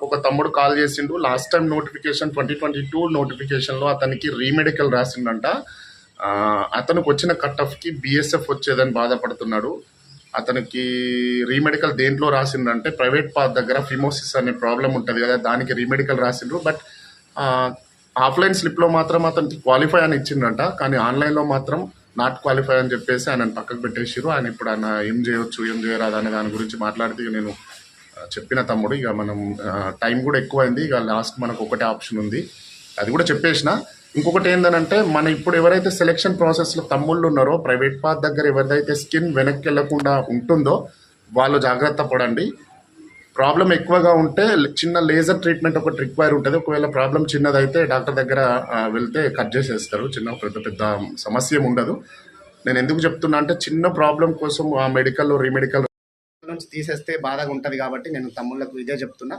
ఒక తమ్ముడు కాల్ చేసిండు. లాస్ట్ టైం నోటిఫికేషన్ 2022 నోటిఫికేషన్లో అతనికి రీమెడికల్ రాసిండంట. అతనికి వచ్చిన కట్ ఆఫ్కి బిఎస్ఎఫ్ వచ్చేదని బాధపడుతున్నాడు. అతనికి రీమెడికల్ దేంట్లో రాసిండంటే ప్రైవేట్ పాత్ దగ్గర ఫిమోసిస్ అనే ప్రాబ్లం ఉంటుంది కదా, దానికి రీమెడికల్ రాసిండ్రు. బట్ ఆఫ్లైన్ స్లిప్లో మాత్రం అతనికి క్వాలిఫై అని ఇచ్చిండంట, కానీ ఆన్లైన్లో మాత్రం నాట్ క్వాలిఫై అని చెప్పేసి ఆయన పక్కకు పెట్టేసారు. ఆయన ఇప్పుడు ఆయన ఏం చేయొచ్చు ఏం చేయరాదు అనే దాని గురించి మాట్లాడితే నేను చెప్పిన తమ్ముడు, ఇక మనం టైం కూడా ఎక్కువైంది, ఇక లాస్ట్ మనకు ఒకటే ఆప్షన్ ఉంది, అది కూడా చెప్పేసిన. ఇంకొకటి ఏంటంటే మన ఇప్పుడు ఎవరైతే సెలెక్షన్ ప్రాసెస్లో తమ్ముళ్ళు ఉన్నారో ప్రైవేట్ పాత్ దగ్గర ఎవరిదైతే స్కిన్ వెనక్కి వెళ్లకుండా ఉంటుందో వాళ్ళు జాగ్రత్త పడండి. ప్రాబ్లం ఎక్కువగా ఉంటే చిన్న లేజర్ ట్రీట్మెంట్ ఒకటి రిక్వైర్ ఉంటుంది. ఒకవేళ ప్రాబ్లం చిన్నదైతే డాక్టర్ దగ్గర వెళ్తే కట్ చేసేస్తారు. చిన్న పెద్ద సమస్య ఏమి ఉండదు. నేను ఎందుకు చెప్తున్నా అంటే చిన్న ప్రాబ్లం కోసం ఆ మెడికల్ రీమెడికల్ నుంచి తీసేస్తే బాధగా ఉంటుంది కాబట్టి నేను తమ్ముళ్ళకు ఇదే చెప్తున్నా.